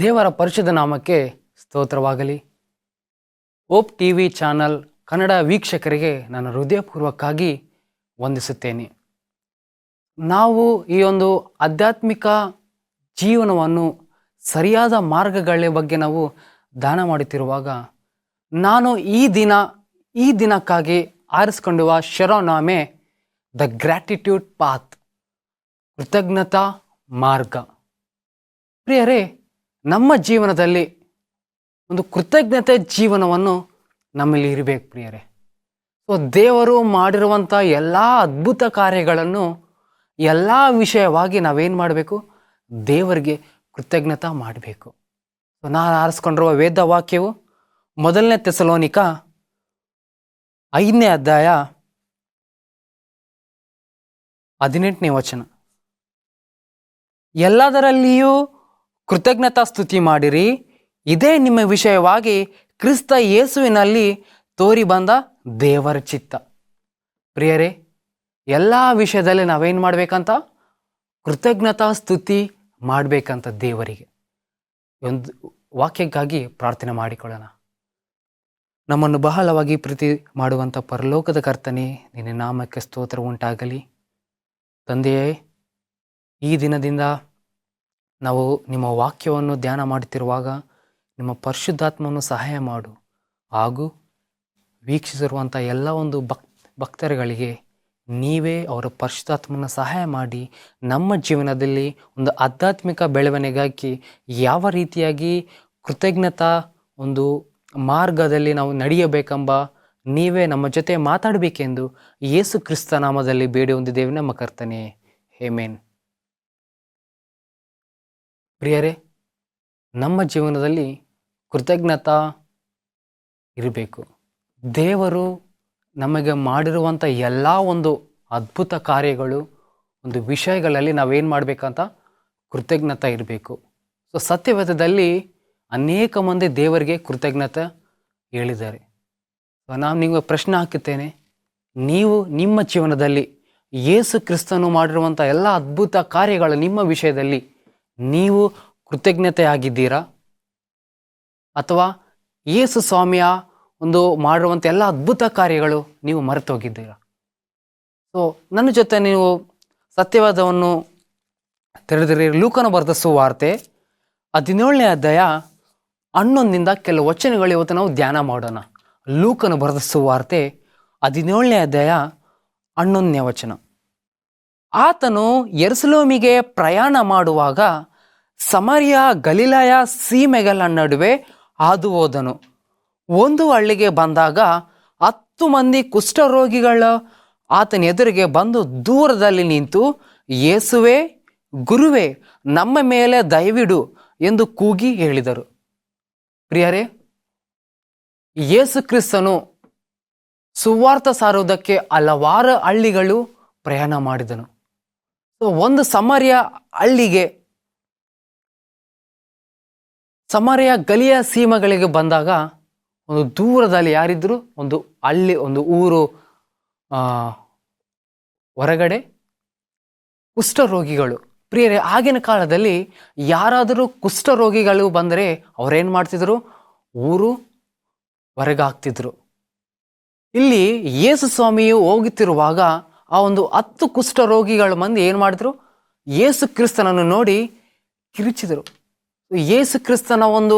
ದೇವರ ಪರಿಶುದ್ಧ ನಾಮಕ್ಕೆ ಸ್ತೋತ್ರವಾಗಲಿ. ಓಪ್ ಟಿವಿ ಚಾನಲ್ ಕನ್ನಡ ವೀಕ್ಷಕರಿಗೆ ನಾನು ಹೃದಯಪೂರ್ವಕವಾಗಿ ವಂದಿಸುತ್ತೇನೆ. ನಾವು ಈ ಒಂದು ಆಧ್ಯಾತ್ಮಿಕ ಜೀವನವನ್ನು ಸರಿಯಾದ ಮಾರ್ಗಗಳ ಬಗ್ಗೆ ನಾವು ದಾನ ಮಾಡುತ್ತಿರುವಾಗ ನಾನು ಈ ದಿನಕ್ಕಾಗಿ ಆರಿಸಿಕೊಳ್ಳುವ ಶಿರೋನಾಮೆ ದ ಗ್ರ್ಯಾಟಿಟ್ಯೂಡ್ ಪಾತ್, ಕೃತಜ್ಞತಾ ಮಾರ್ಗ. ಪ್ರಿಯರೇ, ನಮ್ಮ ಜೀವನದಲ್ಲಿ ಒಂದು ಕೃತಜ್ಞತೆ ಜೀವನವನ್ನು ನಮ್ಮಲ್ಲಿ ಇರಬೇಕು ಪ್ರಿಯರೇ. ಸೊ ದೇವರು ಮಾಡಿರುವಂಥ ಎಲ್ಲ ಅದ್ಭುತ ಕಾರ್ಯಗಳನ್ನು ಎಲ್ಲ ವಿಷಯವಾಗಿ ನಾವೇನು ಮಾಡಬೇಕು? ದೇವರಿಗೆ ಕೃತಜ್ಞತಾ ಮಾಡಬೇಕು. ಸೊ ನಾನು ಆರಿಸ್ಕೊಂಡಿರುವ ವೇದ ವಾಕ್ಯವು 1 ಥೆಸಲೋನಿಕ 5ನೇ ಅಧ್ಯಾಯ 18ನೇ ವಚನ. ಎಲ್ಲದರಲ್ಲಿಯೂ ಕೃತಜ್ಞತಾ ಸ್ತುತಿ ಮಾಡಿರಿ, ಇದೇ ನಿಮ್ಮ ವಿಷಯವಾಗಿ ಕ್ರಿಸ್ತ ಯೇಸುವಿನಲ್ಲಿ ತೋರಿ ಬಂದ ದೇವರ ಚಿತ್ತ. ಪ್ರಿಯರೇ, ಎಲ್ಲ ವಿಷಯದಲ್ಲಿ ನಾವೇನು ಮಾಡಬೇಕಂತ? ಕೃತಜ್ಞತಾ ಸ್ತುತಿ ಮಾಡಬೇಕಂತ ದೇವರಿಗೆ. ಒಂದು ವಾಕ್ಯಕ್ಕಾಗಿ ಪ್ರಾರ್ಥನೆ ಮಾಡಿಕೊಳ್ಳೋಣ. ನಮ್ಮನ್ನು ಬಹಳವಾಗಿ ಪ್ರೀತಿ ಮಾಡುವಂಥ ಪರಲೋಕದ ಕರ್ತನೆ, ನಿನ್ನ ನಾಮಕ್ಕೆ ಸ್ತೋತ್ರ ಉಂಟಾಗಲಿ. ತಂದೆಯೇ, ಈ ದಿನದಿಂದ ನಾವು ನಿಮ್ಮ ವಾಕ್ಯವನ್ನು ಧ್ಯಾನ ಮಾಡುತ್ತಿರುವಾಗ ನಿಮ್ಮ ಪರಿಶುದ್ಧಾತ್ಮವನ್ನು ಸಹಾಯ ಮಾಡು. ಹಾಗೂ ವೀಕ್ಷಿಸಿರುವಂಥ ಎಲ್ಲ ಒಂದು ಭಕ್ತರುಗಳಿಗೆ ನೀವೇ ಅವರ ಪರಿಶುದ್ಧಾತ್ಮನ ಸಹಾಯ ಮಾಡಿ ನಮ್ಮ ಜೀವನದಲ್ಲಿ ಒಂದು ಆಧ್ಯಾತ್ಮಿಕ ಬೆಳವಣಿಗೆಗಾಗಿ ಯಾವ ರೀತಿಯಾಗಿ ಕೃತಜ್ಞತಾ ಒಂದು ಮಾರ್ಗದಲ್ಲಿ ನಾವು ನಡೆಯಬೇಕೆಂಬ ನೀವೇ ನಮ್ಮ ಜೊತೆ ಮಾತಾಡಬೇಕೆಂದು ಯೇಸು ಕ್ರಿಸ್ತ ನಾಮದಲ್ಲಿ ಬೇಡಿ ಹೊಂದಿದ್ದೇವೆ ನಮ್ಮ ಕರ್ತನೇ, ಆಮೆನ್. ಪ್ರಿಯರೇ, ನಮ್ಮ ಜೀವನದಲ್ಲಿ ಕೃತಜ್ಞತಾ ಇರಬೇಕು. ದೇವರು ನಮಗೆ ಮಾಡಿರುವಂಥ ಎಲ್ಲ ಒಂದು ಅದ್ಭುತ ಕಾರ್ಯಗಳು, ಒಂದು ವಿಷಯಗಳಲ್ಲಿ ನಾವೇನು ಮಾಡಬೇಕಂತ? ಕೃತಜ್ಞತೆ ಇರಬೇಕು. ಸೊ ಸತ್ಯವೇದದಲ್ಲಿ ಅನೇಕ ಮಂದಿ ದೇವರಿಗೆ ಕೃತಜ್ಞತೆ ಹೇಳಿದ್ದಾರೆ. ನಾನು ನಿಮಗೆ ಪ್ರಶ್ನೆ ಹಾಕುತ್ತೇನೆ, ನೀವು ನಿಮ್ಮ ಜೀವನದಲ್ಲಿ ಯೇಸು ಕ್ರಿಸ್ತನು ಮಾಡಿರುವಂಥ ಎಲ್ಲ ಅದ್ಭುತ ಕಾರ್ಯಗಳು ನಿಮ್ಮ ವಿಷಯದಲ್ಲಿ ನೀವು ಕೃತಜ್ಞತೆ ಆಗಿದ್ದೀರಾ? ಅಥವಾ ಯೇಸು ಸ್ವಾಮಿಯ ಒಂದು ಮಾಡಿರುವಂಥ ಎಲ್ಲ ಅದ್ಭುತ ಕಾರ್ಯಗಳು ನೀವು ಮರೆತೋಗಿದ್ದೀರಾ? ಸೊ ನನ್ನ ಜೊತೆ ನೀವು ಸತ್ಯವಾದವನ್ನು ತೆರೆದಿರಿ. ಲೂಕನ ಬರೆದ ಸುವಾರ್ತೆ 17ನೇ ಅಧ್ಯಾಯ 11ರಿಂದ ಕೆಲವು ವಚನಗಳು ಇವತ್ತು ನಾವು ಧ್ಯಾನ ಮಾಡೋಣ. ಲೂಕನ ಬರೆದ ಸುವಾರ್ತೆ 17ನೇ ಅಧ್ಯಾಯ 11ನೇ ವಚನ. ಆತನು ಯೆರೂಸಲೇಮಿಗೆ ಪ್ರಯಾಣ ಮಾಡುವಾಗ ಸಮಾರ್ಯ ಗಲಿಲಾಯ ಸೀಮೆಗಳ ನಡುವೆ ಹಾದು ಹೋದನು. ಒಂದು ಹಳ್ಳಿಗೆ ಬಂದಾಗ 10 ಮಂದಿ ಕುಷ್ಠರೋಗಿಗಳು ಆತನ ಎದುರಿಗೆ ಬಂದು ದೂರದಲ್ಲಿ ನಿಂತು, ಯೇಸುವೇ, ಗುರುವೇ, ನಮ್ಮ ಮೇಲೆ ದಯವಿಡು ಎಂದು ಕೂಗಿ ಹೇಳಿದರು. ಪ್ರಿಯರೇ, ಯೇಸು ಕ್ರಿಸ್ತನು ಸುವಾರ್ಥ ಸಾರುವುದಕ್ಕೆ ಹಲವಾರು ಹಳ್ಳಿಗಳು ಪ್ರಯಾಣ ಮಾಡಿದನು. ಸೊ ಒಂದು ಸಮಾರ್ಯ ಹಳ್ಳಿಗೆ, ಸಮಾರ್ಯ ಗಲಿಯ ಸೀಮೆಗಳಿಗೆ ಬಂದಾಗ ಒಂದು ದೂರದಲ್ಲಿ ಯಾರಿದ್ರು? ಒಂದು ಹಳ್ಳಿ, ಒಂದು ಊರು ಹೊರಗಡೆ ಕುಷ್ಠರೋಗಿಗಳು. ಪ್ರಿಯರೇ, ಆಗಿನ ಕಾಲದಲ್ಲಿ ಯಾರಾದರೂ ಕುಷ್ಠರೋಗಿಗಳು ಬಂದರೆ ಅವರೇನು ಮಾಡ್ತಿದ್ರು? ಊರು ಹೊರಗೆ ಹಾಕ್ತಿದ್ರು. ಇಲ್ಲಿ ಯೇಸು ಸ್ವಾಮಿಯು ಹೋಗುತ್ತಿರುವಾಗ ಆ ಒಂದು 10 ಕುಷ್ಠರೋಗಿಗಳ ಮಂದಿ ಏನು ಮಾಡಿದ್ರು? ಯೇಸು ಕ್ರಿಸ್ತನನ್ನು ನೋಡಿ ಕಿರಿಚಿದರು. ಯೇಸು ಕ್ರಿಸ್ತನ ಒಂದು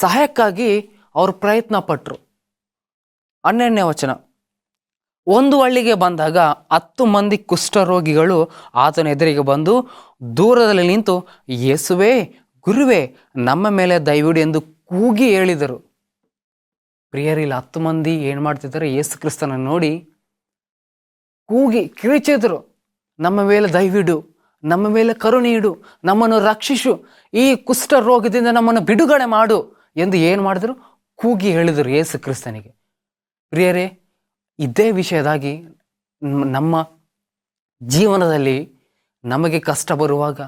ಸಹಾಯಕ್ಕಾಗಿ ಅವರು ಪ್ರಯತ್ನ ಪಟ್ಟರು. 12ನೇ ವಚನ. ಒಂದು ಹಳ್ಳಿಗೆ ಬಂದಾಗ 10 ಮಂದಿ ಕುಷ್ಠರೋಗಿಗಳು ಆತನ ಎದುರಿಗೆ ಬಂದು ದೂರದಲ್ಲಿ ನಿಂತು, ಯೇಸುವೇ, ಗುರುವೇ, ನಮ್ಮ ಮೇಲೆ ದಯವಿಡು ಎಂದು ಕೂಗಿ ಹೇಳಿದರು. ಪ್ರಿಯರಿಲ್ಲ, 10 ಮಂದಿ ಏನು ಮಾಡ್ತಿದ್ದಾರೆ? ಯೇಸು ಕ್ರಿಸ್ತನ ನೋಡಿ ಕೂಗಿ ಕಿರಿಚಿದ್ರು. ನಮ್ಮ ಮೇಲೆ ದಯವಿಡು, ನಮ್ಮ ಮೇಲೆ ಕರುಣೆ ಇಡು, ನಮ್ಮನ್ನು ರಕ್ಷಿಸು, ಈ ಕುಷ್ಠ ರೋಗದಿಂದ ನಮ್ಮನ್ನು ಬಿಡುಗಡೆ ಮಾಡು ಎಂದು ಏನು ಮಾಡಿದ್ರು? ಕೂಗಿ ಹೇಳಿದರು ಯೇಸು ಕ್ರಿಸ್ತನಿಗೆ. ಪ್ರಿಯರೇ, ಇದೇ ವಿಷಯದಾಗಿ ನಮ್ಮ ಜೀವನದಲ್ಲಿ ನಮಗೆ ಕಷ್ಟ ಬರುವಾಗ,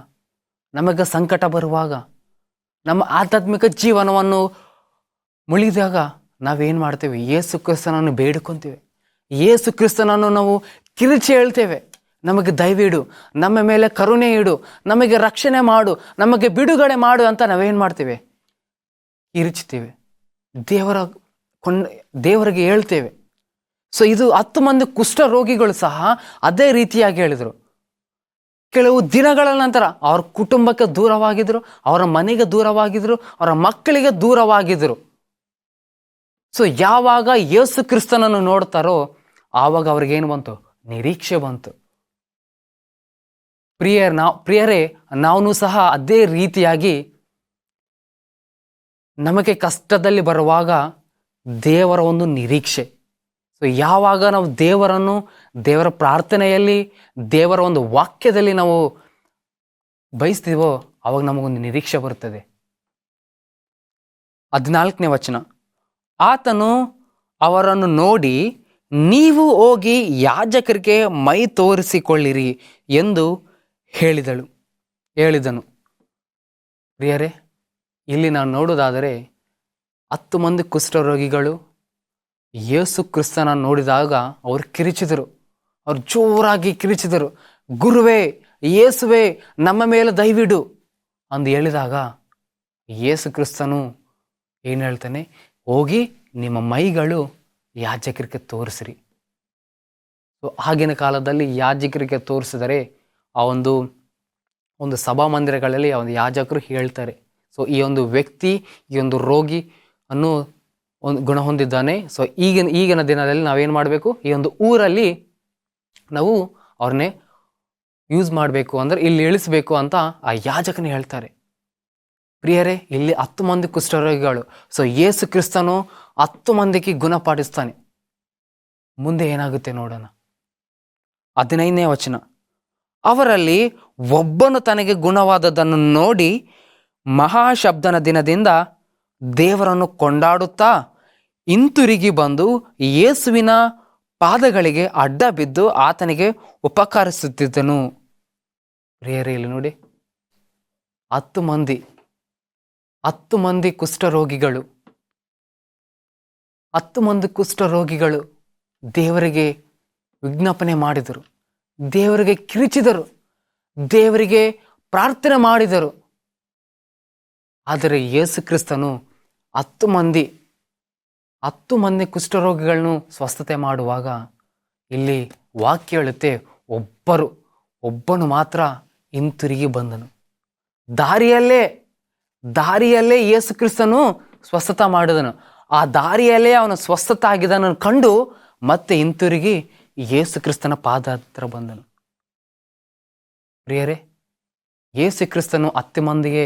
ನಮಗೆ ಸಂಕಟ ಬರುವಾಗ, ನಮ್ಮ ಆಧ್ಯಾತ್ಮಿಕ ಜೀವನವನ್ನು ಮುಳಿದಾಗ ನಾವೇನು ಮಾಡ್ತೇವೆ? ಯೇಸು ಕ್ರಿಸ್ತನನ್ನು ಬೇಡಿಕೊಂತೇವೆ. ಯೇಸು ಕ್ರಿಸ್ತನನ್ನು ನಾವು ಕಿರಿಚಿ ಹೇಳ್ತೇವೆ, ನಮಗೆ ದಯವಿಡು, ನಮ್ಮ ಮೇಲೆ ಕರುಣೆ ಇಡು, ನಮಗೆ ರಕ್ಷಣೆ ಮಾಡು, ನಮಗೆ ಬಿಡುಗಡೆ ಮಾಡು ಅಂತ ನಾವೇನು ಮಾಡ್ತೇವೆ? ಕಿರಿಚ್ತೇವೆ, ದೇವರ ದೇವರಿಗೆ ಹೇಳ್ತೇವೆ. ಸೊ ಇದು 10 ಮಂದಿ ಕುಷ್ಠ ರೋಗಿಗಳು ಸಹ ಅದೇ ರೀತಿಯಾಗಿ ಹೇಳಿದರು. ಕೆಲವು ದಿನಗಳ ನಂತರ ಅವ್ರ ಕುಟುಂಬಕ್ಕೆ ದೂರವಾಗಿದ್ರು, ಅವರ ಮನೆಗೆ ದೂರವಾಗಿದ್ರು, ಅವರ ಮಕ್ಕಳಿಗೆ ದೂರವಾಗಿದ್ರು. ಸೊ ಯಾವಾಗ ಯೇಸು ಕ್ರಿಸ್ತನನ್ನು ನೋಡ್ತಾರೋ ಆವಾಗ ಅವ್ರಿಗೇನು ಬಂತು? ನಿರೀಕ್ಷೆ ಬಂತು. ಪ್ರಿಯರೇ, ನಾವು ಸಹ ಅದೇ ರೀತಿಯಾಗಿ ನಮಗೆ ಕಷ್ಟದಲ್ಲಿ ಬರುವಾಗ ದೇವರ ಒಂದು ನಿರೀಕ್ಷೆ. ಸೊ ಯಾವಾಗ ನಾವು ದೇವರ ಪ್ರಾರ್ಥನೆಯಲ್ಲಿ, ದೇವರ ಒಂದು ವಾಕ್ಯದಲ್ಲಿ ನಾವು ಬಯಸ್ತೀವೋ ಆವಾಗ ನಮಗೊಂದು ನಿರೀಕ್ಷೆ ಬರುತ್ತದೆ. 14ನೇ ವಚನ, ಆತನು ಅವರನ್ನು ನೋಡಿ, ನೀವು ಹೋಗಿ ಯಾಜಕರಿಗೆ ಮೈ ತೋರಿಸಿಕೊಳ್ಳಿರಿ ಎಂದು ಹೇಳಿದನು. ಪ್ರಿಯರೇ, ಇಲ್ಲಿ ನಾವು ನೋಡುವುದಾದರೆ 10 ಮಂದಿ ಕುಷ್ಠರೋಗಿಗಳು ಯೇಸು ಕ್ರಿಸ್ತನ ನೋಡಿದಾಗ ಅವ್ರು ಕಿರಿಚಿದರು. ಅವ್ರು ಜೋರಾಗಿ ಕಿರಿಚಿದರು, ಗುರುವೇ, ಯೇಸುವೆ, ನಮ್ಮ ಮೇಲೆ ದಯವಿಡು ಅಂದು ಹೇಳಿದಾಗ ಯೇಸು ಕ್ರಿಸ್ತನು ಏನು ಹೇಳ್ತಾನೆ? ಹೋಗಿ ನಿಮ್ಮ ಮೈಗಳು ಯಾಜಕರಿಗೆ ತೋರಿಸಿರಿ. ಸೊ ಆಗಿನ ಕಾಲದಲ್ಲಿ ಯಾಜಕರಿಗೆ ತೋರಿಸಿದರೆ ಆ ಒಂದು ಸಭಾಮಂದಿರಗಳಲ್ಲಿ ಆ ಒಂದು ಯಾಜಕರು ಹೇಳ್ತಾರೆ, ಸೊ ಈ ಒಂದು ವ್ಯಕ್ತಿ, ಈ ಒಂದು ರೋಗಿ ಅನ್ನು ಒಂದು ಗುಣ ಹೊಂದಿದ್ದಾನೆ. ಸೊ ಈಗಿನ ದಿನದಲ್ಲಿ ನಾವೇನು ಮಾಡಬೇಕು? ಈ ಒಂದು ಊರಲ್ಲಿ ನಾವು ಅವ್ರನ್ನೇ ಯೂಸ್ ಮಾಡಬೇಕು, ಅಂದರೆ ಇಲ್ಲಿ ಇಳಿಸ್ಬೇಕು ಅಂತ ಆ ಯಾಜಕನೇ ಹೇಳ್ತಾರೆ. ಪ್ರಿಯರೇ, ಇಲ್ಲಿ 10 ಮಂದಿ ಕುಷ್ಠರೋಗಿಗಳು. ಸೊ ಯೇಸು ಕ್ರಿಸ್ತನು 10 ಮಂದಿಗೆ ಗುಣಪಡಿಸ್ತಾನೆ. ಮುಂದೆ ಏನಾಗುತ್ತೆ ನೋಡೋಣ. 15ನೇ ವಚನ, ಅವರಲ್ಲಿ ಒಬ್ಬನು ತನಗೆ ಗುಣವಾದದ್ದನ್ನು ನೋಡಿ ಮಹಾಶಬ್ದನ ದಿನದಿಂದ ದೇವರನ್ನು ಕೊಂಡಾಡುತ್ತಾ ಹಿಂತಿರುಗಿ ಬಂದು ಯೇಸುವಿನ ಪಾದಗಳಿಗೆ ಅಡ್ಡ ಬಿದ್ದು ಆತನಿಗೆ ಉಪಕರಿಸುತ್ತಿದ್ದನು. ಪ್ರಿಯರೇ, ಇಲ್ಲಿ ನೋಡಿ, 10 ಮಂದಿ ಕುಷ್ಠರೋಗಿಗಳು, 10 ಮಂದಿ ಕುಷ್ಠರೋಗಿಗಳು ದೇವರಿಗೆ ವಿಜ್ಞಾಪನೆ ಮಾಡಿದರು, ದೇವರಿಗೆ ಕಿರಿಚಿದರು, ದೇವರಿಗೆ ಪ್ರಾರ್ಥನೆ ಮಾಡಿದರು. ಆದರೆ ಯೇಸು ಕ್ರಿಸ್ತನು 10 ಮಂದಿ ಕುಷ್ಠರೋಗಿಗಳನ್ನು ಸ್ವಸ್ಥತೆ ಮಾಡುವಾಗ ಇಲ್ಲಿ ವಾಕ್ಯ ಹೇಳುತ್ತೆ, ಒಬ್ಬನು ಮಾತ್ರ ಹಿಂತಿರುಗಿ ಬಂದನು. ದಾರಿಯಲ್ಲೇ ಯೇಸು ಕ್ರಿಸ್ತನು ಸ್ವಸ್ಥತ ಮಾಡಿದನು. ಆ ದಾರಿಯಲ್ಲೇ ಅವನು ಸ್ವಸ್ಥತ ಆಗಿದ್ದನ್ನು ಕಂಡು ಮತ್ತೆ ಹಿಂತಿರುಗಿ ಯೇಸು ಕ್ರಿಸ್ತನ ಪಾದ ಹತ್ರ ಬಂದನು. ಪ್ರಿಯರೇ, ಯೇಸು ಕ್ರಿಸ್ತನು 10 ಮಂದಿಗೆ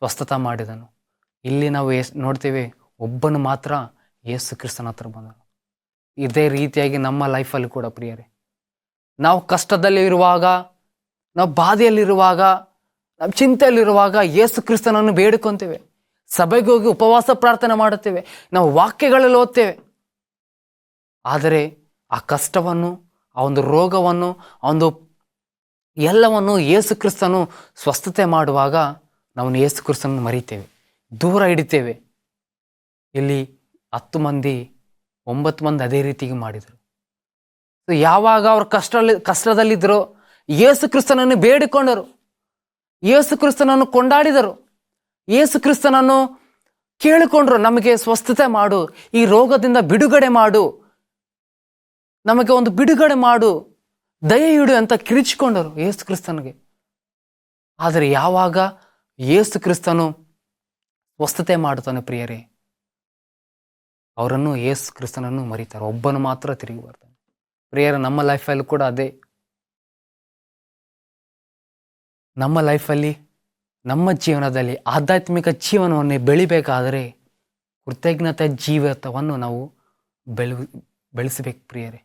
ಸ್ವಸ್ಥತ ಮಾಡಿದನು. ಇಲ್ಲಿ ನಾವು ನೋಡ್ತೇವೆ, ಒಬ್ಬನು ಮಾತ್ರ ಯೇಸು ಕ್ರಿಸ್ತನ ಹತ್ರ ಬಂದನು. ಇದೇ ರೀತಿಯಾಗಿ ನಮ್ಮ ಲೈಫಲ್ಲಿ ಕೂಡ ಪ್ರಿಯರೇ, ನಾವು ಕಷ್ಟದಲ್ಲಿ ಇರುವಾಗ, ನಾವು ಬಾಧೆಯಲ್ಲಿರುವಾಗ, ನಾವು ಚಿಂತೆಯಲ್ಲಿರುವಾಗ ಯೇಸು ಕ್ರಿಸ್ತನನ್ನು ಬೇಡಿಕೊಂತೇವೆ, ಸಭೆಗೆ ಹೋಗಿ ಉಪವಾಸ ಪ್ರಾರ್ಥನೆ ಮಾಡುತ್ತೇವೆ, ನಾವು ವಾಕ್ಯಗಳಲ್ಲಿ ಓದ್ತೇವೆ. ಆದರೆ ಆ ಕಷ್ಟವನ್ನು, ಆ ಒಂದು ರೋಗವನ್ನು, ಆ ಒಂದು ಎಲ್ಲವನ್ನು ಯೇಸು ಕ್ರಿಸ್ತನು ಸ್ವಸ್ಥತೆ ಮಾಡುವಾಗ ನಾವು ಯೇಸು ಕ್ರಿಸ್ತನನ್ನು ಮರಿತೇವೆ, ದೂರ ಹಿಡಿತೇವೆ. ಇಲ್ಲಿ 10 ಮಂದಿ 9 ಮಂದಿ ಅದೇ ರೀತಿಗೆ ಮಾಡಿದರು. ಯಾವಾಗ ಅವರು ಕಷ್ಟದಲ್ಲಿದ್ದರೋ ಯೇಸು ಕ್ರಿಸ್ತನನ್ನು ಬೇಡಿಕೊಂಡರು, ಯೇಸು ಕ್ರಿಸ್ತನನ್ನು ಕೊಂಡಾಡಿದರು, ಯೇಸು ಕ್ರಿಸ್ತನನ್ನು ಕೇಳಿಕೊಂಡ್ರು, ನಮಗೆ ಸ್ವಸ್ಥತೆ ಮಾಡು, ಈ ರೋಗದಿಂದ ಬಿಡುಗಡೆ ಮಾಡು, ನಮಗೆ ಒಂದು ಬಿಡುಗಡೆ ಮಾಡು, ದಯೆ ಇಡು ಅಂತ ಕಿರಿಚಿಕೊಂಡರು ಯೇಸು ಕ್ರಿಸ್ತನಿಗೆ. ಆದರೆ ಯಾವಾಗ ಯೇಸು ಕ್ರಿಸ್ತನು ಸ್ವಸ್ಥತೆ ಮಾಡುತ್ತಾನೆ ಪ್ರಿಯರೇ, ಅವರನ್ನು ಯೇಸು ಕ್ರಿಸ್ತನನ್ನು ಮರೀತಾರೆ, ಒಬ್ಬನು ಮಾತ್ರ ತಿರುಗಿ ಬರ್ತಾನೆ. ಪ್ರಿಯರೇ, ನಮ್ಮ ಲೈಫಲ್ಲಿ ಕೂಡ ಅದೇ. ನಮ್ಮ ಲೈಫಲ್ಲಿ, ನಮ್ಮ ಜೀವನದಲ್ಲಿ ಆಧ್ಯಾತ್ಮಿಕ ಜೀವನವನ್ನು ಬೆಳಿಬೇಕಾದರೆ ಕೃತಜ್ಞತೆ ಜೀವಿತವನ್ನು ನಾವು ಬೆಳೆಸಬೇಕು ಪ್ರಿಯರೇ.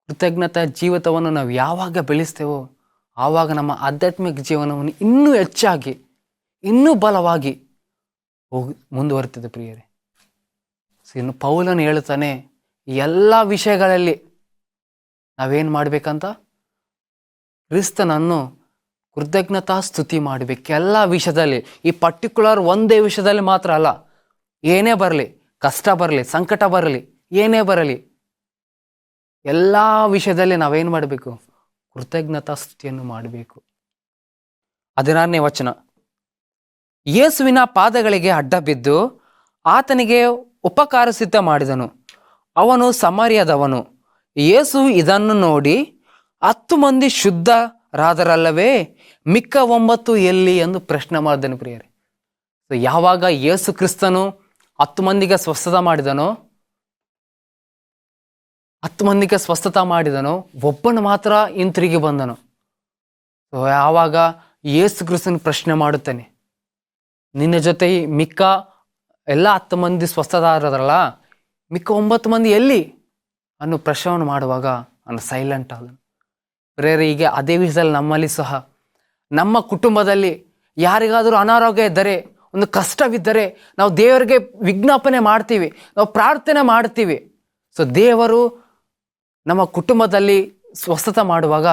ಕೃತಜ್ಞತಾ ಜೀವಿತವನ್ನು ನಾವು ಯಾವಾಗ ಬೆಳೆಸ್ತೇವೋ ಆವಾಗ ನಮ್ಮ ಆಧ್ಯಾತ್ಮಿಕ ಜೀವನವನ್ನು ಇನ್ನೂ ಹೆಚ್ಚಾಗಿ, ಇನ್ನೂ ಬಲವಾಗಿ ಮುಂದುವರಿತದೆ ಪ್ರಿಯರೇ. ಇನ್ನು ಪೌಲನು ಹೇಳ್ತಾನೆ, ಎಲ್ಲ ವಿಷಯಗಳಲ್ಲಿ ನಾವೇನು ಮಾಡಬೇಕಂತ? ಕ್ರಿಸ್ತನನ್ನು ಕೃತಜ್ಞತಾ ಸ್ತುತಿ ಮಾಡಬೇಕು. ಎಲ್ಲ ವಿಷಯದಲ್ಲಿ, ಈ ಪರ್ಟಿಕ್ಯುಲರ್ ಒಂದೇ ವಿಷಯದಲ್ಲಿ ಮಾತ್ರ ಅಲ್ಲ. ಏನೇ ಬರಲಿ, ಕಷ್ಟ ಬರಲಿ, ಸಂಕಟ ಬರಲಿ, ಏನೇ ಬರಲಿ, ಎಲ್ಲ ವಿಷಯದಲ್ಲಿ ನಾವೇನು ಮಾಡಬೇಕು? ಕೃತಜ್ಞತಾ ಸ್ತುತಿಯನ್ನು ಮಾಡಬೇಕು. 16ನೇ ವಚನ, ಯೇಸುವಿನ ಪಾದಗಳಿಗೆ ಅಡ್ಡ ಬಿದ್ದು ಆತನಿಗೆ ಉಪಕಾರ ಸಿದ್ಧ ಮಾಡಿದನು. ಅವನು ಸಮಾರ್ಯದವನು. ಯೇಸು ಇದನ್ನು ನೋಡಿ 10 ಮಂದಿ ಶುದ್ಧರಾದರಲ್ಲವೇ, ಮಿಕ್ಕ 9 ಎಲ್ಲಿ ಎಂದು ಪ್ರಶ್ನೆ ಮಾಡಿದನು. ಪ್ರಿಯರೇ, ಯಾವಾಗ ಯೇಸು ಕ್ರಿಸ್ತನು 10 ಮಂದಿಗೆ ಸ್ವಸ್ಥತೆ ಮಾಡಿದನೋ, 10 ಮಂದಿಗೆ ಸ್ವಸ್ಥತೆ ಮಾಡಿದನೋ, ಒಬ್ಬನು ಮಾತ್ರ ಹಿಂತಿರುಗಿ ಬಂದನು. ಯಾವಾಗ ಯೇಸು ಕ್ರಿಸ್ತನ ಪ್ರಶ್ನೆ ಮಾಡುತ್ತಾನೆ, ನಿನ್ನ ಜೊತೆ ಮಿಕ್ಕ ಎಲ್ಲ 10 ಮಂದಿ ಸ್ವಸ್ಥರಾದ್ರಲ್ಲ, ಮಿಕ್ಕ 9 ಮಂದಿ ಎಲ್ಲಿ ಅನ್ನೋ ಪ್ರಶ್ನೆಯನ್ನು ಮಾಡುವಾಗ ಅವನು ಸೈಲೆಂಟ್ ಆದನು. ಪ್ರೇರೆ, ಈಗ ಅದೇ ವಿಷಯದಲ್ಲಿ ನಮ್ಮಲ್ಲಿ ಸಹ, ನಮ್ಮ ಕುಟುಂಬದಲ್ಲಿ ಯಾರಿಗಾದರೂ ಅನಾರೋಗ್ಯ ಇದ್ದರೆ, ಒಂದು ಕಷ್ಟವಿದ್ದರೆ ನಾವು ದೇವರಿಗೆ ವಿಜ್ಞಾಪನೆ ಮಾಡ್ತೀವಿ, ನಾವು ಪ್ರಾರ್ಥನೆ ಮಾಡ್ತೀವಿ. ಸೊ ದೇವರು ನಮ್ಮ ಕುಟುಂಬದಲ್ಲಿ ಸ್ವಸ್ಥತೆ ಮಾಡುವಾಗ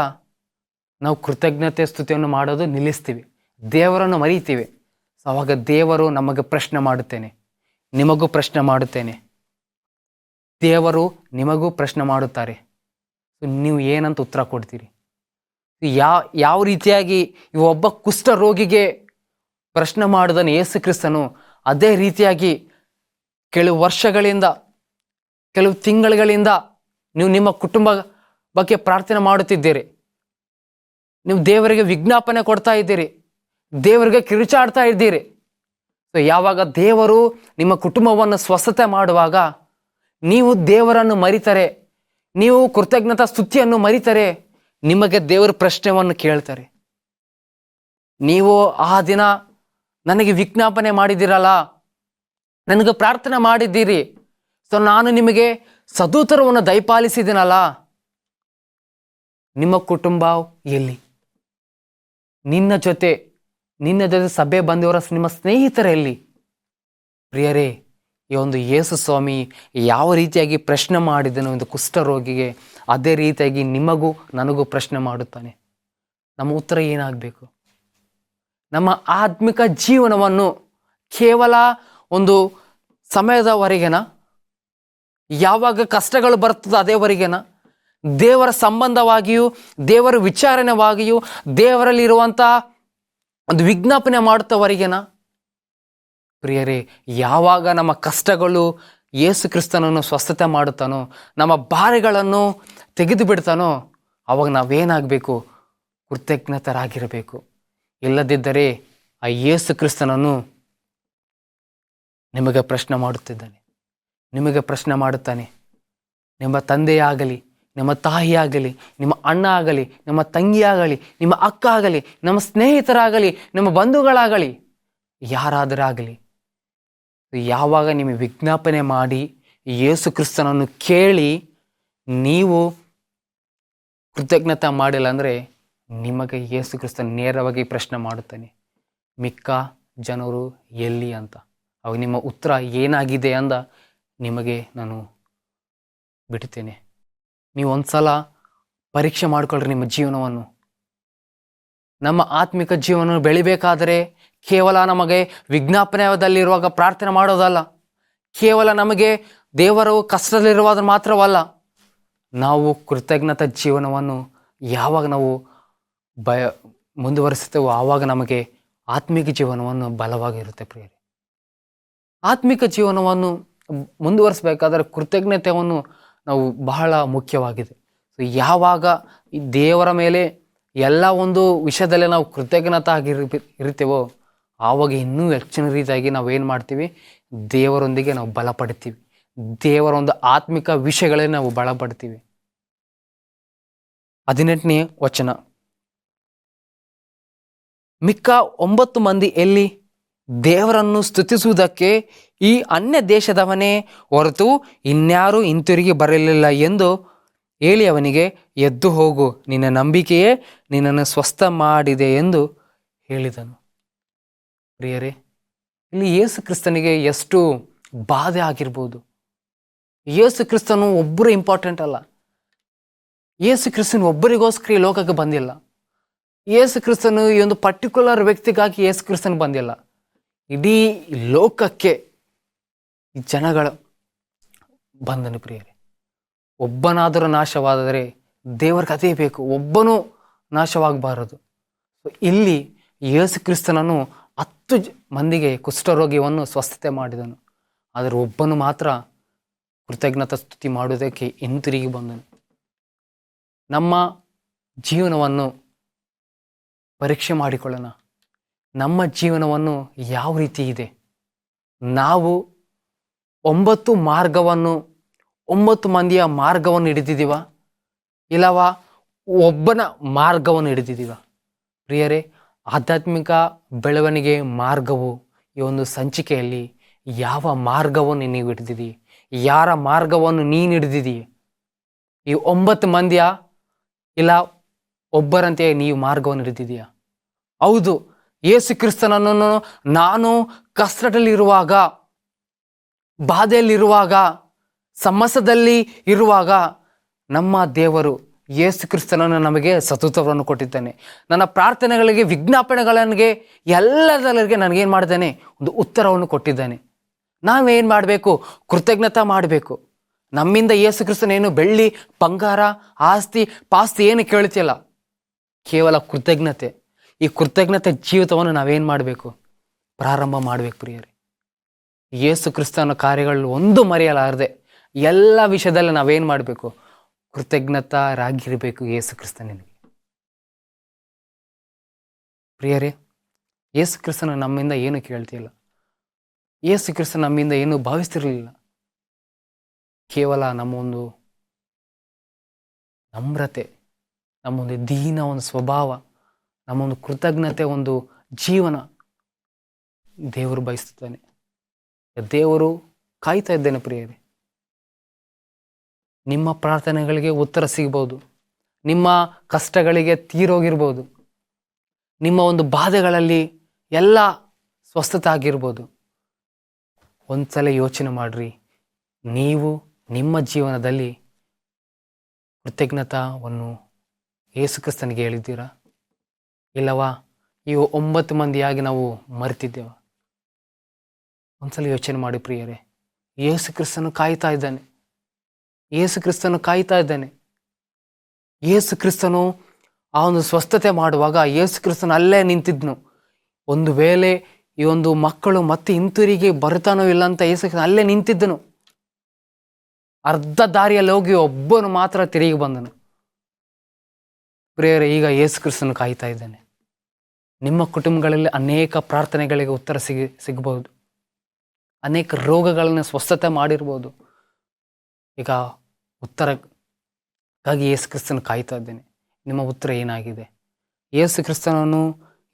ನಾವು ಕೃತಜ್ಞತೆ ಸ್ತುತಿಯನ್ನು ಮಾಡೋದು ನಿಲ್ಲಿಸ್ತೀವಿ, ದೇವರನ್ನು ಮರೀತೀವಿ. ಸೊ ಅವಾಗ ದೇವರು ನಮಗೆ ಪ್ರಶ್ನೆ ಮಾಡುತ್ತೇನೆ, ನಿಮಗೂ ಪ್ರಶ್ನೆ ಮಾಡುತ್ತೇನೆ, ದೇವರು ನಿಮಗೂ ಪ್ರಶ್ನೆ ಮಾಡುತ್ತಾರೆ. ನೀವು ಏನಂತ ಉತ್ತರ ಕೊಡ್ತೀರಿ? ಯಾವ ರೀತಿಯಾಗಿ ಒಬ್ಬ ಕುಷ್ಠ ರೋಗಿಗೆ ಪ್ರಶ್ನೆ ಮಾಡಿದನು ಯೇಸು ಕ್ರಿಸ್ತನು, ಅದೇ ರೀತಿಯಾಗಿ ಕೆಲವು ವರ್ಷಗಳಿಂದ, ಕೆಲವು ತಿಂಗಳುಗಳಿಂದ ನೀವು ನಿಮ್ಮ ಕುಟುಂಬ ಬಗ್ಗೆ ಪ್ರಾರ್ಥನೆ ಮಾಡುತ್ತಿದ್ದೀರಿ, ನೀವು ದೇವರಿಗೆ ವಿಜ್ಞಾಪನೆ ಕೊಡ್ತಾ ಇದ್ದೀರಿ, ದೇವರಿಗೆ ಕಿರುಚಾಡ್ತಾ ಇದ್ದೀರಿ. ಸೊ ಯಾವಾಗ ದೇವರು ನಿಮ್ಮ ಕುಟುಂಬವನ್ನು ಸ್ವಸ್ಥತೆ ಮಾಡುವಾಗ ನೀವು ದೇವರನ್ನು ಮರಿತಾರೆ, ನೀವು ಕೃತಜ್ಞತಾ ಸ್ತುತಿಯನ್ನು ಮರಿತಾರೆ, ನಿಮಗೆ ದೇವರ ಪ್ರಶ್ನೆಯನ್ನು ಕೇಳ್ತಾರೆ. ನೀವು ಆ ದಿನ ನನಗೆ ವಿಜ್ಞಾಪನೆ ಮಾಡಿದ್ದೀರಲ್ಲ, ನನಗೆ ಪ್ರಾರ್ಥನೆ ಮಾಡಿದ್ದೀರಿ, ಸೊ ನಾನು ನಿಮಗೆ ಸದುತ್ತರವನ್ನು ದಯಪಾಲಿಸಿದ್ದೀನಲ್ಲ, ನಿಮ್ಮ ಕುಟುಂಬ ಎಲ್ಲಿ? ನಿನ್ನ ಜೊತೆ ಸಭೆ ಬಂದವರ ನಿಮ್ಮ ಸ್ನೇಹಿತರೆಲ್ಲಿ? ಪ್ರಿಯರೇ, ಈ ಒಂದು ಯೇಸು ಸ್ವಾಮಿ ಯಾವ ರೀತಿಯಾಗಿ ಪ್ರಶ್ನೆ ಮಾಡಿದನು ಒಂದು ಕುಷ್ಠರೋಗಿಗೆ, ಅದೇ ರೀತಿಯಾಗಿ ನಿಮಗೂ ನನಗೂ ಪ್ರಶ್ನೆ ಮಾಡುತ್ತಾನೆ. ನಮ್ಮ ಉತ್ತರ ಏನಾಗಬೇಕು? ನಮ್ಮ ಆತ್ಮಿಕ ಜೀವನವನ್ನು ಕೇವಲ ಒಂದು ಸಮಯದವರೆಗೆನ, ಯಾವಾಗ ಕಷ್ಟಗಳು ಬರ್ತದೋ ಅದೇವರೆಗೆನ, ದೇವರ ಸಂಬಂಧವಾಗಿಯೂ ದೇವರ ವಿಚಾರಣೆವಾಗಿಯೂ ದೇವರಲ್ಲಿರುವಂಥ ಒಂದು ವಿಜ್ಞಾಪನೆ ಮಾಡುತ್ತವರೆಗೆನ? ಪ್ರಿಯರೇ, ಯಾವಾಗ ನಮ್ಮ ಕಷ್ಟಗಳು ಯೇಸು ಕ್ರಿಸ್ತನನ್ನು ಸ್ವಸ್ಥತೆ ಮಾಡುತ್ತಾನೋ, ನಮ್ಮ ಭಾರಗಳನ್ನು ತೆಗೆದು ಬಿಡ್ತಾನೋ, ಆವಾಗ ನಾವೇನಾಗಬೇಕು? ಕೃತಜ್ಞತರಾಗಿರಬೇಕು. ಇಲ್ಲದಿದ್ದರೆ ಆ ಯೇಸು ಕ್ರಿಸ್ತನನ್ನು ನಿಮಗೆ ಪ್ರಶ್ನೆ ಮಾಡುತ್ತಿದ್ದಾನೆ, ನಿಮಗೆ ಪ್ರಶ್ನೆ ಮಾಡುತ್ತಾನೆ. ನಿಮ್ಮ ತಂದೆಯಾಗಲಿ, ನಿಮ್ಮ ತಾಯಿಯಾಗಲಿ, ನಿಮ್ಮ ಅಣ್ಣ ಆಗಲಿ, ನಿಮ್ಮ ತಂಗಿಯಾಗಲಿ, ನಿಮ್ಮ ಅಕ್ಕ ಆಗಲಿ, ನಮ್ಮ ಸ್ನೇಹಿತರಾಗಲಿ, ನಿಮ್ಮ ಬಂಧುಗಳಾಗಲಿ, ಯಾರಾದರಾಗಲಿ, ಯಾವಾಗ ನಿಮಗೆ ವಿಜ್ಞಾಪನೆ ಮಾಡಿ ಯೇಸು ಕ್ರಿಸ್ತನನ್ನು ಕೇಳಿ ನೀವು ಕೃತಜ್ಞತೆ ಮಾಡಿಲ್ಲ ಅಂದರೆ ನಿಮಗೆ ಯೇಸು ಕ್ರಿಸ್ತನ ನೇರವಾಗಿ ಪ್ರಶ್ನೆ ಮಾಡುತ್ತಾನೆ, ಮಿಕ್ಕ ಜನರು ಎಲ್ಲಿ ಅಂತ. ಅವಾಗ ನಿಮ್ಮ ಉತ್ತರ ಏನಾಗಿದೆ ಅಂದ ನಿಮಗೆ ನಾನು ಬಿಡ್ತೇನೆ. ನೀವು ಒಂದ್ಸಲ ಪರೀಕ್ಷೆ ಮಾಡಿಕೊಳ್ಳ್ರಿ ನಿಮ್ಮ ಜೀವನವನ್ನು. ನಮ್ಮ ಆತ್ಮಿಕ ಜೀವನ ಬೆಳಿಬೇಕಾದರೆ ಕೇವಲ ನಮಗೆ ವಿಜ್ಞಾಪನೆಯದಲ್ಲಿರುವಾಗ ಪ್ರಾರ್ಥನೆ ಮಾಡೋದಲ್ಲ, ಕೇವಲ ನಮಗೆ ದೇವರು ಕಷ್ಟದಲ್ಲಿರುವಾಗ ಮಾತ್ರವಲ್ಲ, ನಾವು ಕೃತಜ್ಞತಾ ಜೀವನವನ್ನು ಯಾವಾಗ ನಾವು ಮುಂದುವರಿಸುತ್ತೇವೋ ಆವಾಗ ನಮಗೆ ಆತ್ಮಿಕ ಜೀವನವನ್ನು ಬಲವಾಗಿರುತ್ತೆ. ಪ್ರಿಯರೇ, ಆತ್ಮಿಕ ಜೀವನವನ್ನು ಮುಂದುವರಿಸಬೇಕಾದರೆ ಕೃತಜ್ಞತೆಯನ್ನು ನಾವು ಬಹಳ ಮುಖ್ಯವಾಗಿದೆ. ಸೊ ಯಾವಾಗ ಈ ದೇವರ ಮೇಲೆ ಎಲ್ಲ ಒಂದು ವಿಷಯದಲ್ಲೇ ನಾವು ಕೃತಜ್ಞತಾ ಇರ್ತೀವೋ ಆವಾಗ ಇನ್ನೂ ಹೆಚ್ಚಿನ ರೀತಿಯಾಗಿ ನಾವು ಏನು ಮಾಡ್ತೀವಿ? ದೇವರೊಂದಿಗೆ ನಾವು ಬಲಪಡ್ತೀವಿ, ದೇವರ ಒಂದು ಆತ್ಮಿಕ ವಿಷಯಗಳೇ ನಾವು ಬಲಪಡ್ತೀವಿ. 18ನೇ ವಚನ, ಮಿಕ್ಕ 9 ಮಂದಿ ಎಲ್ಲಿ? ದೇವರನ್ನು ಸ್ತುತಿಸುವುದಕ್ಕೆ ಈ ಅನ್ಯ ದೇಶದವನೇ ಹೊರತು ಇನ್ಯಾರೂ ಹಿಂತಿರುಗಿ ಬರಲಿಲ್ಲ ಎಂದು ಹೇಳಿ ಅವನಿಗೆ, ಎದ್ದು ಹೋಗು, ನಿನ್ನ ನಂಬಿಕೆಯೇ ನಿನ್ನನ್ನು ಸ್ವಸ್ಥ ಮಾಡಿದೆ ಎಂದು ಹೇಳಿದನು. ಪ್ರಿಯರೇ, ಇಲ್ಲಿ ಯೇಸು ಕ್ರಿಸ್ತನಿಗೆ ಎಷ್ಟು ಬಾಧೆ ಆಗಿರ್ಬೋದು. ಯೇಸು ಕ್ರಿಸ್ತನು ಒಬ್ಬರು ಇಂಪಾರ್ಟೆಂಟ್ ಅಲ್ಲ, ಯೇಸು ಕ್ರಿಸ್ತನು ಒಬ್ಬರಿಗೋಸ್ಕರ ಈ ಲೋಕಕ್ಕೆ ಬಂದಿಲ್ಲ. ಯೇಸು ಕ್ರಿಸ್ತನು ಈ ಒಂದು ಪರ್ಟಿಕ್ಯುಲರ್ ವ್ಯಕ್ತಿಗಾಗಿ ಯೇಸು ಕ್ರಿಸ್ತನು ಬಂದಿಲ್ಲ, ಇಡೀ ಲೋಕಕ್ಕೆ ಈ ಜನಗಳು ಬಂದನು. ಪ್ರಿಯರೇ, ಒಬ್ಬನಾದರೂ ನಾಶವಾದರೆ ದೇವರಿಗೆ ಅದೇ ಬೇಕು, ಒಬ್ಬನೂ ನಾಶವಾಗಬಾರದು. ಇಲ್ಲಿ ಯೇಸು ಕ್ರಿಸ್ತನನ್ನು ಮಂದಿಗೆ ಕುಷ್ಠರೋಗಿಯನ್ನು ಸ್ವಸ್ಥತೆ ಮಾಡಿದನು. ಆದರೆ ಒಬ್ಬನು ಮಾತ್ರ ಕೃತಜ್ಞತಾ ಸ್ತುತಿ ಮಾಡುವುದಕ್ಕೆ ಹಿಂತಿರುಗಿ ಬಂದನು. ನಮ್ಮ ಜೀವನವನ್ನು ಪರೀಕ್ಷೆ ಮಾಡಿಕೊಳ್ಳೋಣ. ನಮ್ಮ ಜೀವನವನ್ನು ಯಾವ ರೀತಿ ಇದೆ? ನಾವು 9 ಮಂದಿಯ ಮಾರ್ಗವನ್ನು ಹಿಡಿದಿದ್ದೀವ, ಇಲ್ಲವ ಒಬ್ಬನ ಮಾರ್ಗವನ್ನು ಹಿಡಿದಿದ್ದೀವ? ಪ್ರಿಯರೇ, ಆಧ್ಯಾತ್ಮಿಕ ಬೆಳವಣಿಗೆ ಮಾರ್ಗವು ಈ ಒಂದು ಸಂಚಿಕೆಯಲ್ಲಿ ಯಾವ ಮಾರ್ಗವನ್ನು ನೀವು ಹಿಡಿದಿದ್ದೀ? ಯಾರ ಮಾರ್ಗವನ್ನು ನೀನು ಹಿಡಿದಿದ್ದೀ? ಈ 9 ಮಂದಿಯ ಇಲ್ಲ ಒಬ್ಬರಂತೆ ನೀವು ಮಾರ್ಗವನ್ನು ಹಿಡಿದಿದೆಯಾ? ಹೌದು, ಯೇಸು ಕ್ರಿಸ್ತನನ್ನು ನಾನು ಕಷ್ಟದಲ್ಲಿರುವಾಗ, ಬಾಧೆಯಲ್ಲಿರುವಾಗ, ಸಮಸ್ಯೆದಲ್ಲಿ ಇರುವಾಗ ನಮ್ಮ ದೇವರು ಯೇಸು ಕ್ರಿಸ್ತನನ್ನು ನಮಗೆ ಸತತವನ್ನು ಕೊಟ್ಟಿದ್ದಾನೆ. ನನ್ನ ಪ್ರಾರ್ಥನೆಗಳಿಗೆ, ವಿಜ್ಞಾಪನೆಗಳಿಗೆ ಎಲ್ಲದರಿಗೆ ನನಗೇನು ಮಾಡಿದ್ದಾನೆ? ಒಂದು ಉತ್ತರವನ್ನು ಕೊಟ್ಟಿದ್ದಾನೆ. ನಾವೇನು ಮಾಡಬೇಕು? ಕೃತಜ್ಞತೆ ಮಾಡಬೇಕು. ನಮ್ಮಿಂದ ಯೇಸು ಕ್ರಿಸ್ತನೇನು ಬೆಳ್ಳಿ ಬಂಗಾರ ಆಸ್ತಿ ಪಾಸ್ತಿ ಏನು ಕೇಳ್ತಿಲ್ಲ, ಕೇವಲ ಕೃತಜ್ಞತೆ. ಈ ಕೃತಜ್ಞತೆ ಜೀವಿತವನ್ನು ನಾವೇನು ಮಾಡಬೇಕು? ಪ್ರಾರಂಭ ಮಾಡಬೇಕು. ಪ್ರಿಯರೇ, ಯೇಸು ಕ್ರಿಸ್ತನ ಕಾರ್ಯಗಳು ಒಂದು ಮರೆಯಲಾರದೆ ಎಲ್ಲ ವಿಷಯದಲ್ಲಿ ನಾವೇನು ಮಾಡಬೇಕು? ಕೃತಜ್ಞತರಾಗಿರಬೇಕು ಯೇಸು ಕ್ರಿಸ್ತನಿಗೆ. ಪ್ರಿಯರೇ, ಯೇಸು ಕ್ರಿಸ್ತನ ನಮ್ಮಿಂದ ಏನು ಕೇಳ್ತಿಲ್ಲ, ಯೇಸು ಕ್ರಿಸ್ತ ನಮ್ಮಿಂದ ಏನು ಭಾವಿಸ್ತಿರಲಿಲ್ಲ. ಕೇವಲ ನಮ್ಮ ಒಂದು ನಮ್ರತೆ, ನಮ್ಮೊಂದು ದೀನ ಒಂದು ಸ್ವಭಾವ, ನಮ್ಮೊಂದು ಕೃತಜ್ಞತೆ ಒಂದು ಜೀವನ ದೇವರು ಬಯಸ್ತಾನೆ. ದೇವರು ಕಾಯ್ತಾ ಇದ್ದೇನೆ. ಪ್ರಿಯರೇ, ನಿಮ್ಮ ಪ್ರಾರ್ಥನೆಗಳಿಗೆ ಉತ್ತರ ಸಿಗ್ಬೋದು, ನಿಮ್ಮ ಕಷ್ಟಗಳಿಗೆ ತೀರೋಗಿರ್ಬೋದು, ನಿಮ್ಮ ಒಂದು ಬಾಧೆಗಳಲ್ಲಿ ಎಲ್ಲ ಸ್ವಸ್ಥತೆ ಆಗಿರ್ಬೋದು. ಒಂದ್ಸಲ ಯೋಚನೆ ಮಾಡ್ರಿ, ನೀವು ನಿಮ್ಮ ಜೀವನದಲ್ಲಿ ಕೃತಜ್ಞತಾವನ್ನು ಯೇಸು ಕ್ರಿಸ್ತನಿಗೆ ಹೇಳಿದ್ದೀರಾ? ಇಲ್ಲವಾ ಈ 9 ಮಂದಿಯಾಗಿ ನಾವು ಮರೆತಿದ್ದೇವೆ? ಒಂದ್ಸಲ ಯೋಚನೆ ಮಾಡಿ ಪ್ರಿಯರೇ. ಯೇಸು ಕ್ರಿಸ್ತನು ಕಾಯ್ತಾ ಇದ್ದಾನೆ. ಯೇಸು ಕ್ರಿಸ್ತನು ಕಾಯ್ತಾ ಇದ್ದಾನೆ. ಯೇಸು ಕ್ರಿಸ್ತನು ಆ ಒಂದು ಸ್ವಸ್ಥತೆ ಮಾಡುವಾಗ ಯೇಸು ಕ್ರಿಸ್ತನು ಅಲ್ಲೇ ನಿಂತಿದ್ನು. ಒಂದು ವೇಳೆ ಈ ಒಂದು ಮಕ್ಕಳು ಮತ್ತೆ ಹಿಂತಿರುಗಿ ಬರ್ತಾನೋ ಇಲ್ಲ ಅಂತ ಯೇಸು ಕ್ರಿಸ್ತನು ಅಲ್ಲೇ ನಿಂತಿದ್ದನು. ಅರ್ಧ ದಾರಿಯಲ್ಲಿ ಹೋಗಿ ಒಬ್ಬನು ಮಾತ್ರ ತಿರುಗಿ ಬಂದನು. ಪ್ರಿಯರೇ, ಈಗ ಯೇಸು ಕ್ರಿಸ್ತನು ಕಾಯ್ತಾ ಇದ್ದಾನೆ. ನಿಮ್ಮ ಕುಟುಂಬಗಳಲ್ಲಿ ಅನೇಕ ಪ್ರಾರ್ಥನೆಗಳಿಗೆ ಉತ್ತರ ಸಿಗಬಹುದು. ಅನೇಕ ರೋಗಗಳನ್ನು ಸ್ವಸ್ಥತೆ ಮಾಡಿರ್ಬೋದು. ಈಗ ಉತ್ತರಕ್ಕಾಗಿ ಯೇಸು ಕ್ರಿಸ್ತನು ಕಾಯ್ತಾ ಇದ್ದೇನೆ. ನಿಮ್ಮ ಉತ್ತರ ಏನಾಗಿದೆ? ಯೇಸು ಕ್ರಿಸ್ತನನ್ನು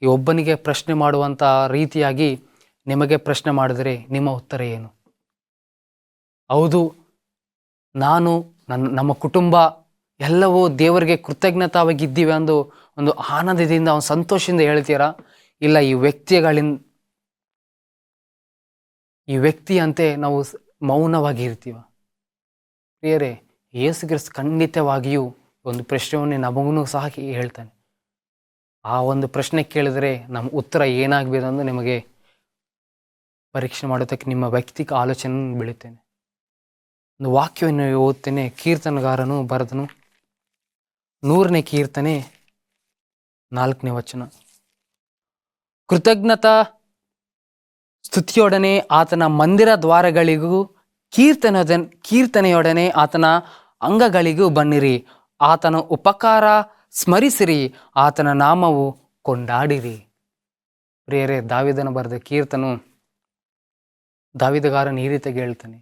ಈ ಒಬ್ಬನಿಗೆ ಪ್ರಶ್ನೆ ಮಾಡುವಂಥ ರೀತಿಯಾಗಿ ನಿಮಗೆ ಪ್ರಶ್ನೆ ಮಾಡಿದರೆ ನಿಮ್ಮ ಉತ್ತರ ಏನು? ಹೌದು, ನಾನು ನಮ್ಮ ಕುಟುಂಬ ಎಲ್ಲವೂ ದೇವರಿಗೆ ಕೃತಜ್ಞತಾವಾಗಿದ್ದೀವಿ ಅಂದು ಒಂದು ಆನಂದದಿಂದ, ಒಂದು ಸಂತೋಷದಿಂದ ಹೇಳ್ತೀರಾ? ಇಲ್ಲ ಈ ವ್ಯಕ್ತಿಯಂತೆ ನಾವು ಮೌನವಾಗಿ ಇರ್ತೀವ? ಪ್ರಿಯರೇ, ಯೇಸು ಕ್ರಿಸ್ತ ಖಂಡಿತವಾಗಿಯೂ ಒಂದು ಪ್ರಶ್ನೆಯನ್ನೇ ನಮಗೂ ಸಹ ಹೇಳ್ತಾನೆ. ಆ ಒಂದು ಪ್ರಶ್ನೆ ಕೇಳಿದರೆ ನಮ್ಮ ಉತ್ತರ ಏನಾಗಬೇಕು ಎಂದು ನಿಮಗೆ ಪರೀಕ್ಷೆ ಮಾಡೋದಕ್ಕೆ ನಿಮ್ಮ ವೈಯಕ್ತಿಕ ಆಲೋಚನೆ ಬೀಳುತ್ತೇನೆ. ಒಂದು ವಾಕ್ಯವನ್ನು ಓದ್ತೇನೆ. ಕೀರ್ತನಗಾರನು ಬರೆದನು, 100ನೇ ಕೀರ್ತನೆ 4ನೇ ವಚನ. ಕೃತಜ್ಞತಾ ಸ್ತುತಿಯೊಡನೆ ಆತನ ಮಂದಿರ ದ್ವಾರಗಳಿಗೂ ಕೀರ್ತನೆಯೊಡನೆ ಆತನ ಅಂಗಗಳಿಗೂ ಬನ್ನಿರಿ. ಆತನ ಉಪಕಾರ ಸ್ಮರಿಸಿರಿ, ಆತನ ನಾಮವು ಕೊಂಡಾಡಿರಿ. ಪ್ರಿಯರೇ, ದಾವಿದನ ಬರೆದ ಕೀರ್ತನು ದಾವಿದಗಾರನ ಈ ರೀತಿಯಾಗಿ ಹೇಳ್ತಾನೆ,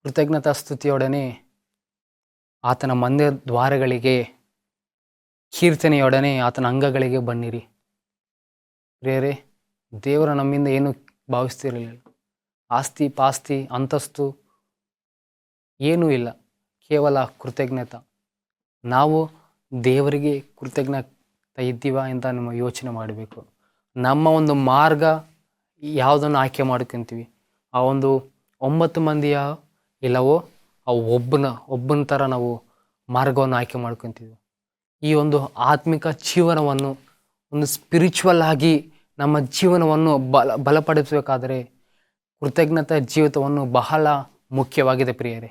ಕೃತಜ್ಞತಾ ಸ್ತುತಿಯೊಡನೆ ಆತನ ಮಂದಿರ ದ್ವಾರಗಳಿಗೆ, ಕೀರ್ತನೆಯೊಡನೆ ಆತನ ಅಂಗಗಳಿಗೆ ಬನ್ನಿರಿ. ಪ್ರಿಯರೇ, ದೇವರ ನಮ್ಮಿಂದ ಏನು ಭಾವಿಸ್ತಿರಲಿಲ್ಲ. ಆಸ್ತಿ ಪಾಸ್ತಿ ಅಂತಸ್ತು ಏನೂ ಇಲ್ಲ, ಕೇವಲ ಕೃತಜ್ಞತೆ. ನಾವು ದೇವರಿಗೆ ಕೃತಜ್ಞತೆ ಇದ್ದೀವ ಅಂತ ನಮ್ಮ ಯೋಚನೆ ಮಾಡಬೇಕು. ನಮ್ಮ ಒಂದು ಮಾರ್ಗ ಯಾವುದನ್ನು ಆಯ್ಕೆ ಮಾಡ್ಕೊತೀವಿ? ಆ ಒಂದು 9 ಮಂದಿಯ ಇಲ್ಲವೋ ಆ ಒಬ್ಬನ ಥರ ನಾವು ಮಾರ್ಗವನ್ನು ಆಯ್ಕೆ ಮಾಡ್ಕೊತೀವಿ? ಈ ಒಂದು ಆತ್ಮಿಕ ಜೀವನವನ್ನು, ಒಂದು ಸ್ಪಿರಿಚುವಲ್ ಆಗಿ ನಮ್ಮ ಜೀವನವನ್ನು ಬಲಪಡಿಸಬೇಕಾದರೆ ಕೃತಜ್ಞತಾ ಜೀವಿತವನ್ನು ಬಹಳ ಮುಖ್ಯವಾಗಿದೆ ಪ್ರಿಯರೇ.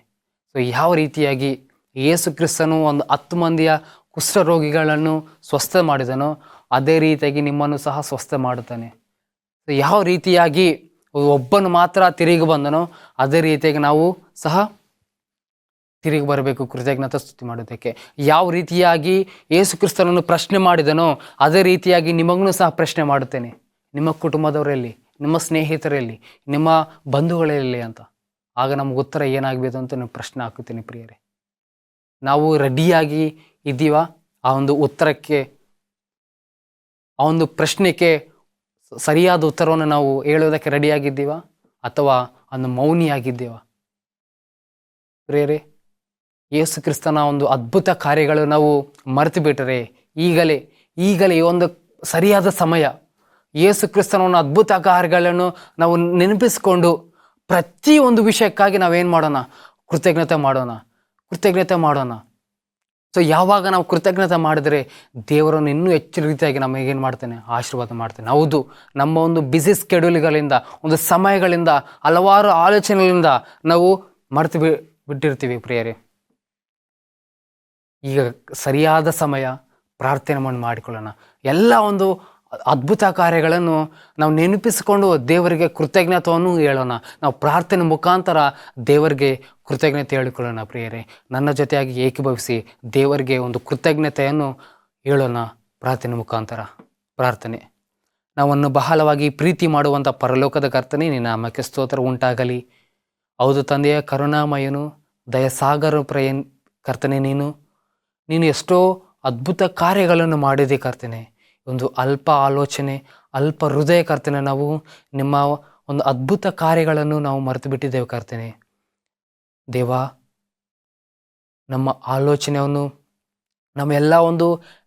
ಸೊ ಯಾವ ರೀತಿಯಾಗಿ ಯೇಸು ಕ್ರಿಸ್ತನು ಒಂದು 10 ಮಂದಿಯ ಕುಷ್ಠರೋಗಿಗಳನ್ನು ಸ್ವಸ್ಥ ಮಾಡಿದನೋ ಅದೇ ರೀತಿಯಾಗಿ ನಿಮ್ಮನ್ನು ಸಹ ಸ್ವಸ್ಥ ಮಾಡುತ್ತಾನೆ. ಯಾವ ರೀತಿಯಾಗಿ ಒಬ್ಬನು ಮಾತ್ರ ತಿರುಗಿ ಬಂದನೋ ಅದೇ ರೀತಿಯಾಗಿ ನಾವು ಸಹ ತಿರುಗಿ ಬರಬೇಕು ಕೃತಜ್ಞತಾ ಸ್ತುತಿ ಮಾಡೋದಕ್ಕೆ. ಯಾವ ರೀತಿಯಾಗಿ ಯೇಸು ಕ್ರಿಸ್ತನನ್ನು ಪ್ರಶ್ನೆ ಮಾಡಿದನೋ ಅದೇ ರೀತಿಯಾಗಿ ನಿಮಗೂ ಸಹ ಪ್ರಶ್ನೆ ಮಾಡುತ್ತೇನೆ. ನಿಮ್ಮ ಕುಟುಂಬದವರಲ್ಲಿ, ನಿಮ್ಮ ಸ್ನೇಹಿತರಲ್ಲಿ, ನಿಮ್ಮ ಬಂಧುಗಳಲ್ಲಿ ಅಂತ. ಆಗ ನಮ್ಗೆ ಉತ್ತರ ಏನಾಗಬೇಕು ಅಂತ ನಾನು ಪ್ರಶ್ನೆ ಹಾಕುತ್ತೀನಿ ಪ್ರಿಯರೇ. ನಾವು ರೆಡಿಯಾಗಿ ಇದ್ದೀವಾ ಆ ಒಂದು ಉತ್ತರಕ್ಕೆ, ಆ ಒಂದು ಪ್ರಶ್ನೆಗೆ ಸರಿಯಾದ ಉತ್ತರವನ್ನು ನಾವು ಹೇಳೋದಕ್ಕೆ ರೆಡಿಯಾಗಿದ್ದೀವಾ ಅಥವಾ ಒಂದು ಮೌನಿಯಾಗಿದ್ದೀವಾ? ಪ್ರಿಯರೇ, ಯೇಸು ಕ್ರಿಸ್ತನ ಒಂದು ಅದ್ಭುತ ಕಾರ್ಯಗಳು ನಾವು ಮರೆತು ಬಿಟ್ಟರೆ ಈಗಲೇ ಈ ಒಂದು ಸರಿಯಾದ ಸಮಯ. ಯೇಸು ಕ್ರಿಸ್ತನ ಒಂದು ಅದ್ಭುತ ಕಾರ್ಯಗಳನ್ನು ನಾವು ನೆನಪಿಸ್ಕೊಂಡು ಪ್ರತಿಯೊಂದು ವಿಷಯಕ್ಕಾಗಿ ನಾವೇನು ಮಾಡೋಣ? ಕೃತಜ್ಞತೆ ಮಾಡೋಣ. ಸೊ ಯಾವಾಗ ನಾವು ಕೃತಜ್ಞತೆ ಮಾಡಿದರೆ ದೇವರನ್ನು ಇನ್ನೂ ಹೆಚ್ಚು ರೀತಿಯಾಗಿ ನಮಗೇನು ಮಾಡ್ತಾನೆ? ಆಶೀರ್ವಾದ ಮಾಡ್ತಾನೆ. ಹೌದು, ನಮ್ಮ ಒಂದು ಬ್ಯುಸಿ ಸ್ಕೆಡ್ಯೂಲ್ಗಳಿಂದ, ಒಂದು ಸಮಯಗಳಿಂದ, ಹಲವಾರು ಆಲೋಚನೆಗಳಿಂದ ನಾವು ಮರೆತು ಬಿಟ್ಟಿರ್ತೀವಿ ಪ್ರಿಯರೇ. ಈಗ ಸರಿಯಾದ ಸಮಯ ಪ್ರಾರ್ಥನೆ ಮಾಡಿಕೊಳ್ಳೋಣ. ಎಲ್ಲ ಒಂದು ಅದ್ಭುತ ಕಾರ್ಯಗಳನ್ನು ನಾವು ನೆನಪಿಸಿಕೊಂಡು ದೇವರಿಗೆ ಕೃತಜ್ಞತೆಯನ್ನು ಹೇಳೋಣ. ನಾವು ಪ್ರಾರ್ಥನೆ ಮುಖಾಂತರ ದೇವರಿಗೆ ಕೃತಜ್ಞತೆ ಹೇಳಿಕೊಳ್ಳೋಣ ಪ್ರಿಯರೇ. ನನ್ನ ಜೊತೆಯಾಗಿ ಏಕೀಭವಿಸಿ ದೇವರಿಗೆ ಒಂದು ಕೃತಜ್ಞತೆಯನ್ನು ಹೇಳೋಣ ಪ್ರಾರ್ಥನೆ ಮುಖಾಂತರ. ಪ್ರಾರ್ಥನೆ. ನಾವನ್ನು ಬಹಳವಾಗಿ ಪ್ರೀತಿ ಮಾಡುವಂಥ ಪರಲೋಕದ ಕರ್ತನೆ, ನಿನ್ನ ನಾಮಕ್ಕೆ ಸ್ತೋತ್ರ ಉಂಟಾಗಲಿ. ಹೌದು ತಂದೆಯ ಕರುಣಾಮಯನು, ದಯಸಾಗರ ಕರ್ತನೆ, ನೀನು ಎಷ್ಟೋ ಅದ್ಭುತ ಕಾರ್ಯಗಳನ್ನು ಮಾಡಿದೆ ಕರ್ತನೆ. ಒಂದು ಅಲ್ಪ ಆಲೋಚನೆ, ಅಲ್ಪ ಹೃದಯ ಕರ್ತನೆ, ನಾವು ನಿಮ್ಮ ಒಂದು ಅದ್ಭುತ ಕಾರ್ಯಗಳನ್ನು ನಾವು ಮರೆತು ಬಿಟ್ಟಿದ್ದೇವೆ ಕರ್ತನೆ. ದೇವ, ನಮ್ಮ ಆಲೋಚನೆಯನ್ನು, ನಮ್ಮ ಎಲ್ಲ ಒಂದು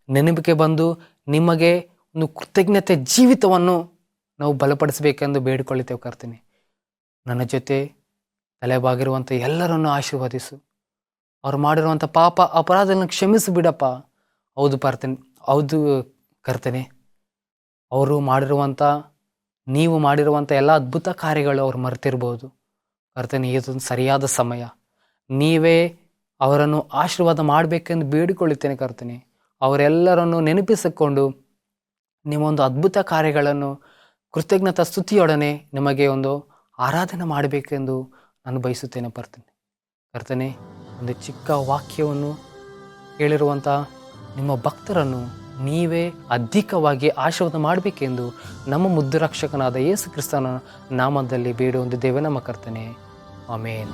ನೆನಪಿಗೆ ಬಂದು ನಿಮಗೆ ಒಂದು ಕೃತಜ್ಞತೆ ಜೀವಿತವನ್ನು ನಾವು ಬಲಪಡಿಸಬೇಕೆಂದು ಬೇಡಿಕೊಳ್ಳುತ್ತೇವೆ ಕರ್ತನೆ. ನನ್ನ ಜೊತೆ ತಲೆಬಾಗಿರುವಂಥ ಎಲ್ಲರನ್ನು ಆಶೀರ್ವದಿಸು. ಅವ್ರು ಮಾಡಿರುವಂಥ ಪಾಪ ಅಪರಾಧವನ್ನು ಕ್ಷಮಿಸಿಬಿಡಪ್ಪ. ಹೌದು ಕರ್ತನೆ, ನೀವು ಮಾಡಿರುವಂಥ ಎಲ್ಲ ಅದ್ಭುತ ಕಾರ್ಯಗಳು ಅವ್ರು ಮರೆತಿರ್ಬೋದು ಕರ್ತನೆ. ಇದೊಂದು ಸರಿಯಾದ ಸಮಯ. ನೀವೇ ಅವರನ್ನು ಆಶೀರ್ವಾದ ಮಾಡಬೇಕೆಂದು ಬೇಡಿಕೊಳ್ಳುತ್ತೇನೆ ಕರ್ತನೆ. ಅವರೆಲ್ಲರನ್ನು ನೆನಪಿಸಿಕೊಂಡು ನಿಮ್ಮೊಂದು ಅದ್ಭುತ ಕಾರ್ಯಗಳನ್ನು ಕೃತಜ್ಞತಾ ಸ್ತುತಿಯೊಡನೆ ನಿಮಗೆ ಒಂದು ಆರಾಧನೆ ಮಾಡಬೇಕೆಂದು ನಾನು ಬಯಸುತ್ತೇನೆ ಕರ್ತನೆ. ಒಂದು ಚಿಕ್ಕ ವಾಕ್ಯವನ್ನು ಕೇಳಿರುವಂಥ ನಿಮ್ಮ ಭಕ್ತರನ್ನು ನೀವೇ ಅಧಿಕವಾಗಿ ಆಶೀರ್ವಾದ ಮಾಡಬೇಕೆಂದು ನಮ್ಮ ಮುದ್ದು ರಕ್ಷಕನಾದ ಯೇಸು ಕ್ರಿಸ್ತನ ನಾಮದಲ್ಲಿ ಬೇಡುವಂದಿದ್ದೇವೆ ನಮ್ಮ ಕರ್ತನೆ. ಆಮೇನ್.